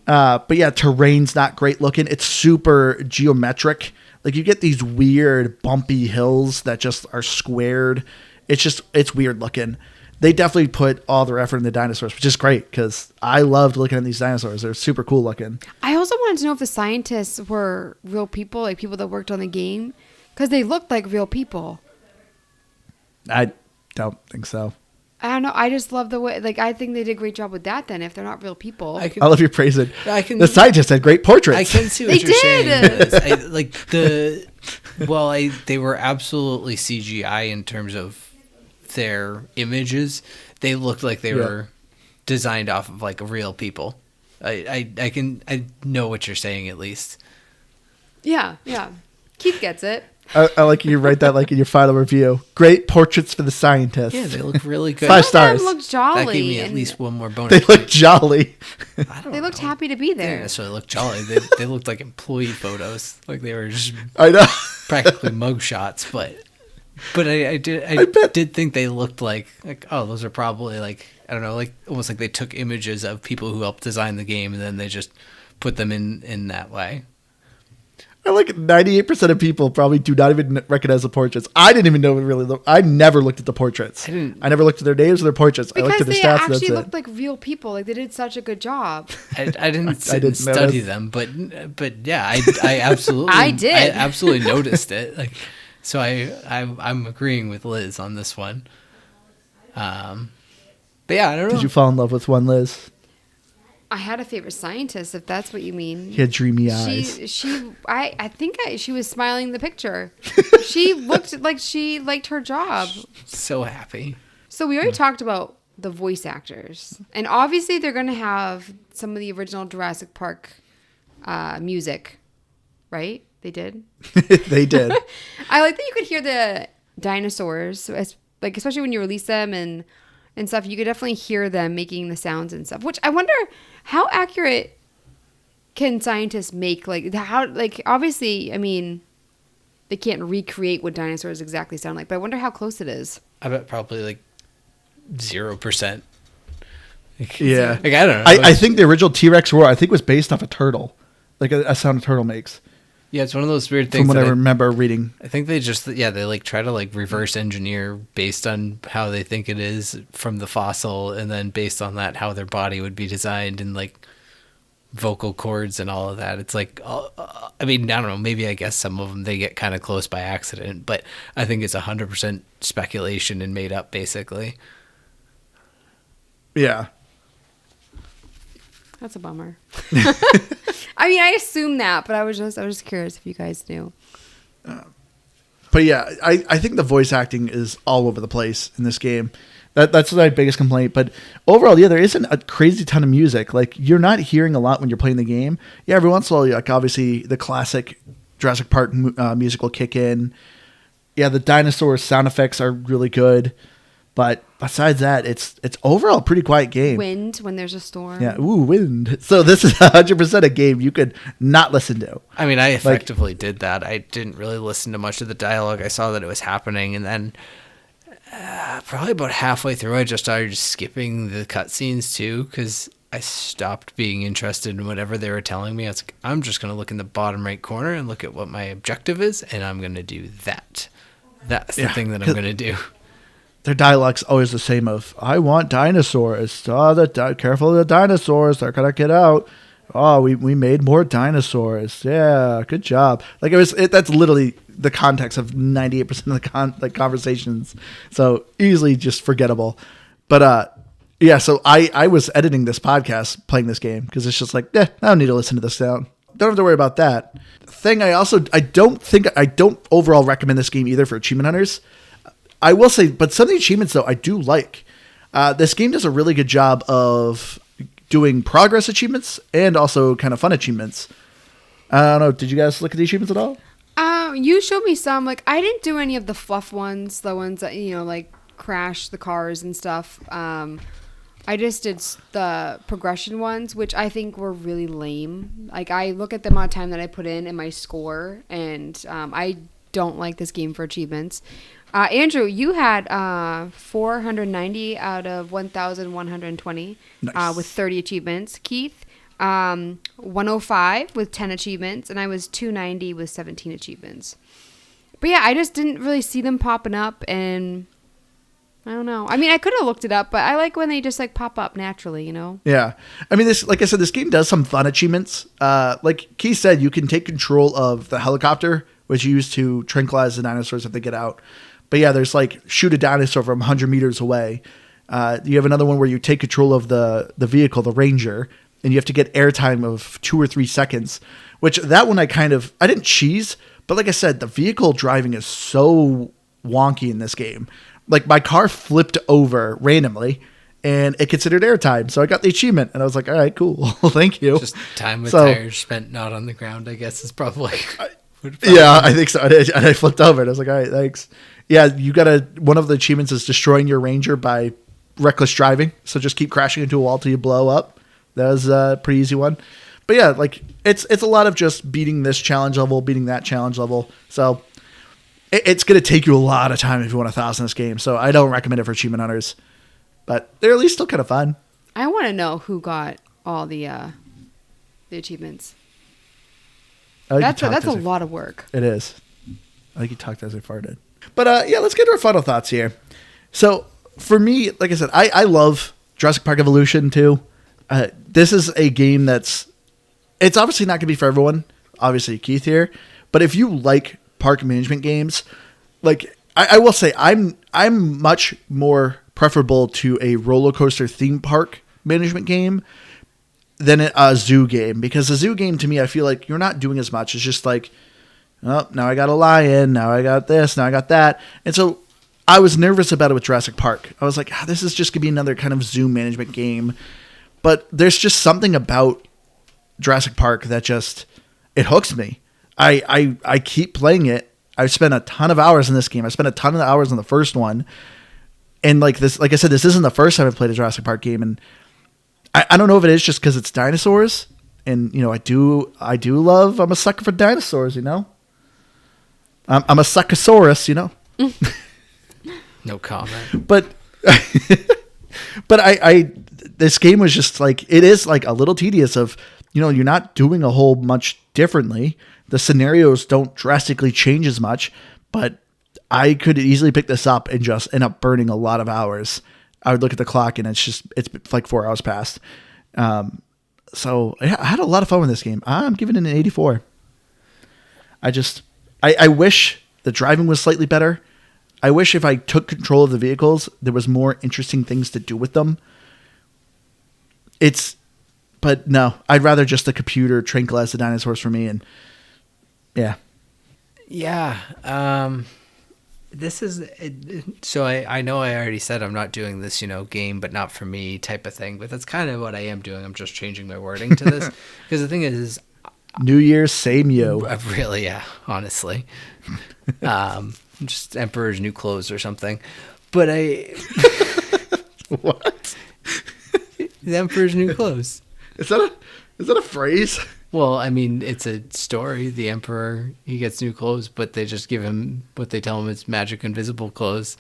But yeah, terrain's not great looking. It's super geometric. Like you get these weird bumpy hills that just are squared. It's weird looking. They definitely put all their effort in the dinosaurs, which is great because I loved looking at these dinosaurs. They're super cool looking. I also wanted to know if the scientists were real people, like people that worked on the game, because they looked like real people. I don't think so. I don't know. I just love the way, like, I think they did a great job with that then, if they're not real people. I love your praising. The scientists had great portraits. I can see what you're saying. They were absolutely CGI in terms of their images. They looked like they were designed off of like real people. I know what you're saying at least. Yeah. Keith gets it. I like you write that like in your final review. Great portraits for the scientists. Yeah, they look really good. 5 stars. They looked jolly. That gave me at least one more bonus. They look jolly. They looked happy to be They there. didn't necessarily look jolly. They looked like employee photos. Like they were just I know. practically mug shots, but I did think they looked like oh, those are probably like, I don't know, like almost like they took images of people who helped design the game and then they just put them in that way. I like 98% of people probably do not even recognize the portraits. I didn't even know it really looked. I never looked at the portraits. I never looked at their names or their portraits. Because I looked at the they stats. actually looked like real people. Like they did such a good job. I didn't study them, but yeah, I absolutely I did. I absolutely noticed it. Like, so I'm agreeing with Liz on this one. But yeah, I don't know. Did you fall in love with one, Liz? I had a favorite scientist, if that's what you mean. He had dreamy eyes. I think she was smiling in the picture. She looked like she liked her job. So happy. So we already talked about the voice actors. And obviously they're going to have some of the original Jurassic Park music, right? They did? They did. I like that you could hear the dinosaurs, like especially when you release them and stuff. You could definitely hear them making the sounds and stuff, which I wonder how accurate can scientists make, like how, like obviously, I mean, they can't recreate what dinosaurs exactly sound like, but I wonder how close it is. I bet probably like 0%. Yeah. Like, I don't know. I think the original T-Rex roar, I think, was based off a turtle, like a sound a turtle makes. Yeah, it's one of those weird things. From what I remember reading. I think they just, they like try to like reverse engineer based on how they think it is from the fossil, and then based on that, how their body would be designed and like vocal cords and all of that. It's like, I mean, I don't know, maybe I guess some of them they get kind of close by accident, but I think it's 100% speculation and made up basically. Yeah. That's a bummer. I mean, I assume that, but I was just curious if you guys knew. But yeah, I think the voice acting is all over the place in this game. That's my biggest complaint. But overall, yeah, there isn't a crazy ton of music. Like, you're not hearing a lot when you're playing the game. Yeah, every once in a while, like obviously the classic Jurassic Park music will kick in. Yeah, the dinosaur sound effects are really good. But besides that, it's overall a pretty quiet game. Wind when there's a storm. Yeah, wind. So this is 100% a game you could not listen to. I mean, I effectively did that. I didn't really listen to much of the dialogue. I saw that it was happening, and then probably about halfway through, I just started skipping the cutscenes too, because I stopped being interested in whatever they were telling me. I was like, I'm just going to look in the bottom right corner and look at what my objective is, and I'm going to do that. That's the thing that I'm going to do. Their dialogue's always the same of, I want dinosaurs. Oh, careful of the dinosaurs. They're going to get out. Oh, we made more dinosaurs. Yeah, good job. Like that's literally the context of 98% of the conversations. So easily just forgettable. But yeah, so I was editing this podcast playing this game because it's just like, I don't need to listen to this sound. Don't have to worry about that. I don't overall recommend this game either for achievement hunters. I will say, but some of the achievements, though, I do like. This game does a really good job of doing progress achievements and also kind of fun achievements. I don't know. Did you guys look at the achievements at all? You showed me some. Like, I didn't do any of the fluff ones, the ones that, like crash the cars and stuff. I just did the progression ones, which I think were really lame. Like, I look at the amount of time that I put in my score, and I don't like this game for achievements. Andrew, you had 490 out of 1,120 nice. With 30 achievements. Keith, 105 with 10 achievements, and I was 290 with 17 achievements. But yeah, I just didn't really see them popping up, and I don't know. I mean, I could have looked it up, but I like when they just like pop up naturally, Yeah. I mean, like I said, this game does some fun achievements. Like Keith said, you can take control of the helicopter, which you use to tranquilize the dinosaurs if they get out. But yeah, there's like shoot a dinosaur from 100 meters away. You have another one where you take control of the vehicle, the Ranger, and you have to get airtime of 2 or 3 seconds, which that one I didn't cheese, but like I said, the vehicle driving is so wonky in this game. Like my car flipped over randomly and it considered airtime. So I got the achievement and I was like, all right, cool. Thank you. Just time with tires spent not on the ground, I guess is probably. Yeah, I think so. And I flipped over and I was like, all right, thanks. Yeah, one of the achievements is destroying your Ranger by reckless driving. So just keep crashing into a wall till you blow up. That was a pretty easy one. But yeah, like it's a lot of just beating this challenge level, beating that challenge level. So it's going to take you a lot of time if you want 1,000 this game. So I don't recommend it for achievement hunters. But they're at least still kind of fun. I want to know who got all the achievements. That's a lot of work. It is. I think you talked as I farted. But yeah, let's get to our final thoughts here. So for me, like I said, I love Jurassic Park Evolution too. This is a game it's obviously not going to be for everyone. Obviously, Keith here. But if you like park management games, like I will say, I'm much more preferable to a roller coaster theme park management game than a zoo game, because a zoo game to me, I feel like you're not doing as much. It's just like, oh, now I got a lion, now I got this, now I got that. And so I was nervous about it with Jurassic Park. I was like, this is just going to be another kind of zoo management game. But there's just something about Jurassic Park that just, it hooks me. I keep playing it. I've spent a ton of hours in this game. I spent a ton of hours on the first one. And like I said, this isn't the first time I've played a Jurassic Park game. And I don't know if it is just because it's dinosaurs. And, I do love, I'm a sucker for dinosaurs, I'm a suckosaurus, No comment. But this game was just like, it is like a little tedious of, you're not doing a whole much differently. The scenarios don't drastically change as much, but I could easily pick this up and just end up burning a lot of hours. I would look at the clock and it's like 4 hours past. So I had a lot of fun with this game. I'm giving it an 84. I wish the driving was slightly better. I wish if I took control of the vehicles, there was more interesting things to do with them. But no, I'd rather just the computer tranquilize the dinosaurs for me. And yeah. Yeah. This is, so I know I already said I'm not doing this, game, but not for me type of thing, but that's kind of what I am doing. I'm just changing my wording to this because the thing is New Year's, same yo. Really, yeah, honestly. Just Emperor's New Clothes or something. But I... What? The Emperor's New Clothes. Is that a phrase? Well, I mean, it's a story. The Emperor, he gets new clothes, but they just give him what they tell him is magic invisible clothes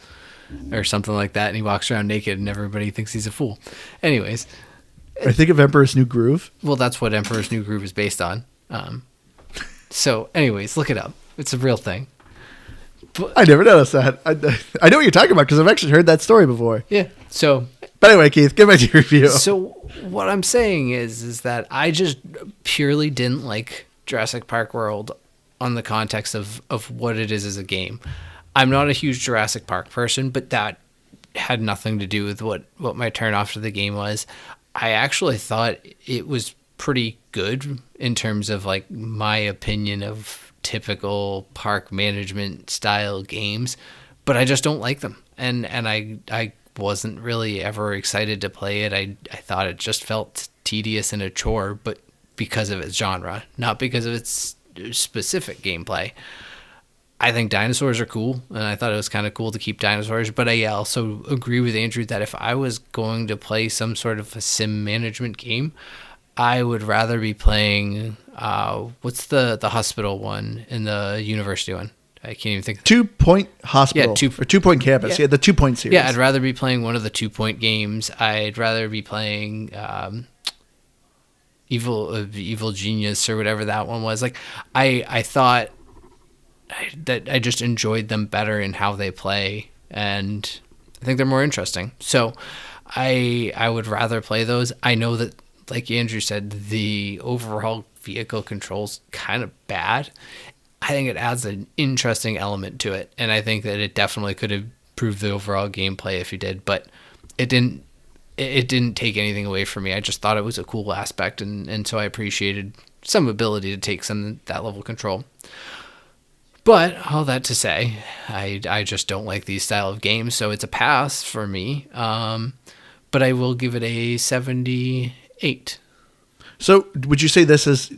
or something like that, and he walks around naked and everybody thinks he's a fool. Anyways. I think of Emperor's New Groove. Well, that's what Emperor's New Groove is based on. So, anyways, look it up. It's a real thing. But, I never noticed that. I know what you're talking about because I've actually heard that story before. Yeah. So... But anyway, Keith, get back to your review. So what I'm saying is that I just purely didn't like Jurassic Park World on the context of what it is as a game. I'm not a huge Jurassic Park person, but that had nothing to do with what my turn off to the game was. I actually thought it was pretty good in terms of like my opinion of typical park management style games, but I just don't like them. And I wasn't really ever excited to play it. I thought it just felt tedious and a chore, but because of its genre, not because of its specific gameplay. I think dinosaurs are cool, and I thought it was kind of cool to keep dinosaurs, but I also agree with Andrew that if I was going to play some sort of a sim management game, I would rather be playing, what's the hospital one and the university one? I can't even think. 2 Point Hospital. Yeah, 2 Point Campus. Yeah, the 2 Point series. Yeah, I'd rather be playing one of the 2 Point games. I'd rather be playing Evil Genius or whatever that one was. Like, I thought that I just enjoyed them better in how they play, and I think they're more interesting. So I would rather play those. I know that, like Andrew said, the overall vehicle control's kind of bad. I think it adds an interesting element to it, and I think that it definitely could have improved the overall gameplay if you did, but it didn't take anything away from me. I just thought it was a cool aspect, and so I appreciated some ability to take some that level of control. But all that to say, I just don't like these style of games, so it's a pass for me. But I will give it a 78. So would you say this is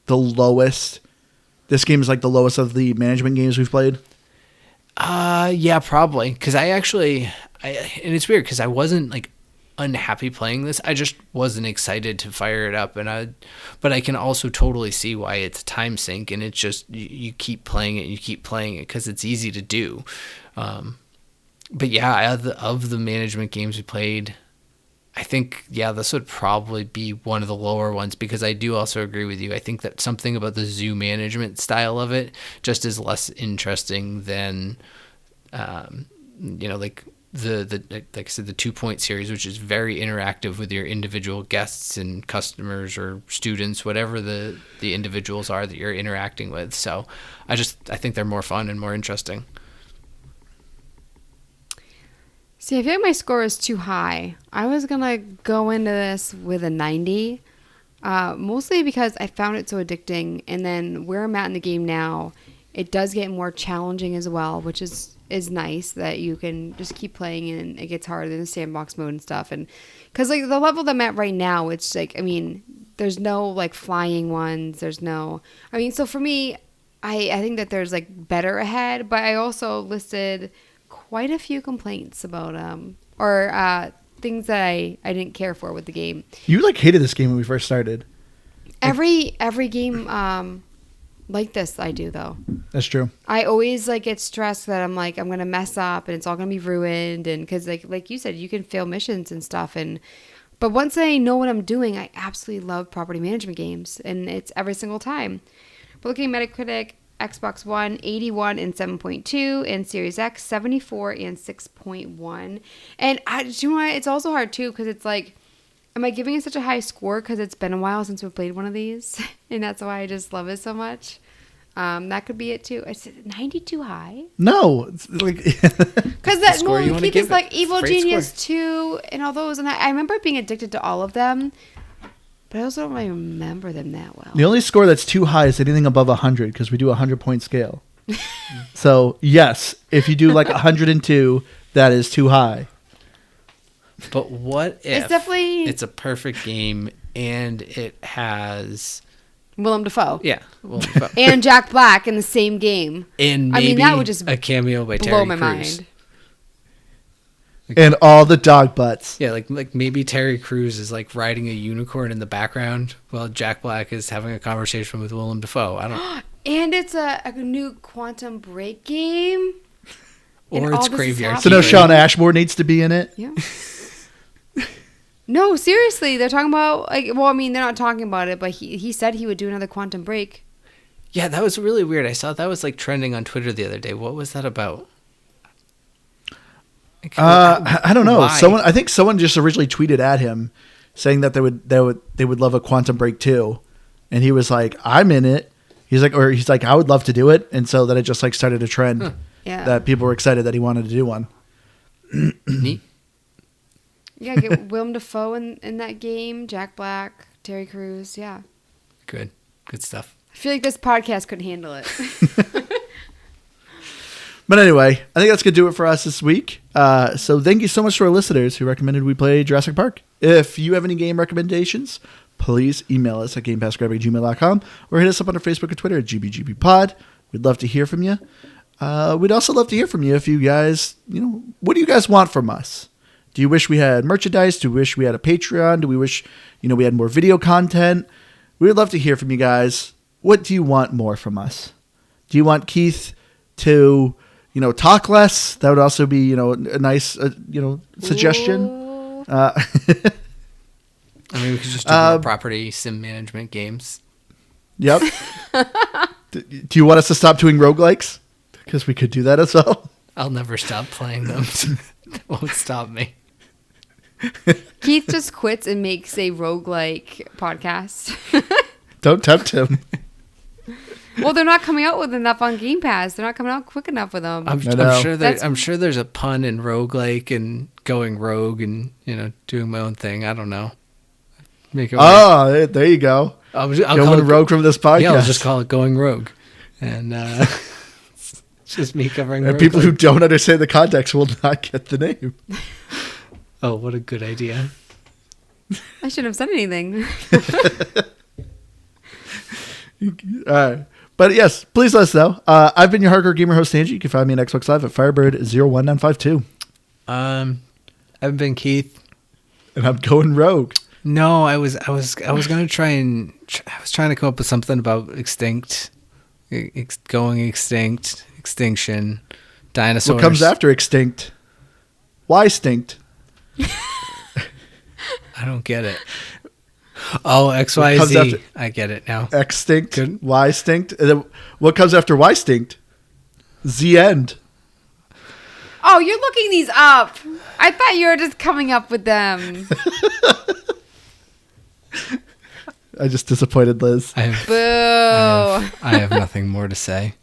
the lowest? This game is like the lowest of the management games we've played? Yeah, probably. Because and it's weird because I wasn't like unhappy playing this. I just wasn't excited to fire it up, but I can also totally see why it's a time sink, and it's just you keep playing it because it's easy to do. But yeah, of the management games we played, I think, yeah, this would probably be one of the lower ones, because I do also agree with you. I think that something about the zoo management style of it just is less interesting than, like like I said, the 2 Point series, which is very interactive with your individual guests and customers or students, whatever the individuals are that you're interacting with. So I think they're more fun and more interesting. See, I feel like my score is too high. I was going to go into this with a 90, mostly because I found it so addicting. And then where I'm at in the game now, it does get more challenging as well, which is nice that you can just keep playing and it gets harder in the sandbox mode and stuff. And because like the level that I'm at right now, it's like, I mean, there's no like flying ones. So for me, I think that there's like better ahead, but I also listed quite a few complaints about things that I didn't care for with the game. You like hated this game when we first started. Every game like this I do though. That's true. I always like get stressed that I'm gonna mess up and it's all gonna be ruined, and because like you said, you can fail missions and stuff, but once I know what I'm doing, I absolutely love property management games, and it's every single time. But looking at Metacritic, Xbox One 81 and 7.2, and Series X 74 and 6.1. And you know what? It's also hard too, because it's like, am I giving it such a high score because it's been a while since we've played one of these, and that's why I just love it so much? That could be it too. Is 90 too high? No, it's like because that no, Keith is like Evil Genius 2 and all those, and I remember being addicted to all of them. But I also don't really remember them that well. The only score that's too high is anything above 100, because we do a 100-point scale. So, yes, if you do like 102, that is too high. But what if it's a perfect game and it has Willem Dafoe? Yeah, Willem Dafoe. And Jack Black in the same game. And maybe that would just a cameo by blow Terry my Crews. mind. And all the dog butts. Yeah, like maybe Terry Crews is like riding a unicorn in the background while Jack Black is having a conversation with Willem Dafoe. I don't. And it's a new Quantum Break game. Or it's Graveyard. So no, Sean Ashmore needs to be in it. Yeah. No, seriously, they're talking about like. Well, I mean, they're not talking about it, but he said he would do another Quantum Break. Yeah, that was really weird. I saw that was like trending on Twitter the other day. What was that about? I don't know. Why? I think someone just originally tweeted at him saying that they would love a Quantum Break 2, and he was like, "I'm in it." He's like, "I would love to do it," and so then it just like started a trend that people were excited that he wanted to do one. Neat. Yeah, get Willem Dafoe in that game, Jack Black, Terry Crews. Yeah, Good stuff. I feel like this podcast couldn't handle it. But anyway, I think that's going to do it for us this week. So thank you so much to our listeners who recommended we play Jurassic Park. If you have any game recommendations, please email us at gamepassgrab@gmail.com or hit us up on our Facebook or Twitter at GBGBpod. We'd love to hear from you. We'd also love to hear from you if you guys, what do you guys want from us? Do you wish we had merchandise? Do you wish we had a Patreon? Do we wish, we had more video content? We would love to hear from you guys. What do you want more from us? Do you want Keith to... talk less? That would also be, a nice, suggestion. I mean, we could just do more property sim management games. Yep. Do you want us to stop doing roguelikes? Because we could do that as well. I'll never stop playing them. That won't stop me. Keith just quits and makes a roguelike podcast. Don't tempt him. Well, they're not coming out with enough on Game Pass. They're not coming out quick enough with them. I'm sure there's a pun in roguelike and going rogue and doing my own thing. I don't know. Make it there you go. I'll going call it rogue from this podcast. Yeah, I'll just call it going rogue, and it's just me covering. And people who don't understand the context will not get the name. Oh, what a good idea! I shouldn't have said anything. All right. But yes, please let us know. I've been your hardcore gamer host, Angie. You can find me on Xbox Live at Firebird01952. I've been Keith, and I'm going rogue. No, I was gonna trying to come up with something about going extinct, extinction, dinosaurs. What comes after extinct? Why stinct? I don't get it. Oh, XYZ. I get it now. Extinct. Good. Y stinct. And then what comes after Y stinct? Z end. Oh, you're looking these up. I thought you were just coming up with them. I just disappointed Liz. Boo. I have nothing more to say.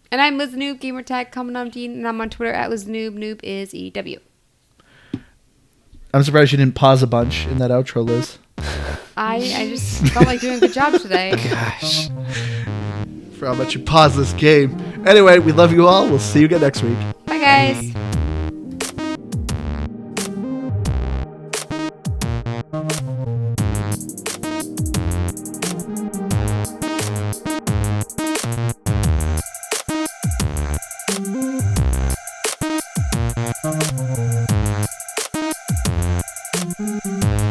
And I'm Liz Noob, gamertag, comment on Dean, and I'm on Twitter at Liz Noob. Noob is EW. I'm surprised you didn't pause a bunch in that outro, Liz. I just felt like doing a good job today. Gosh. For how much you pause this game. Anyway, we love you all. We'll see you again next week. Bye, guys. Bye.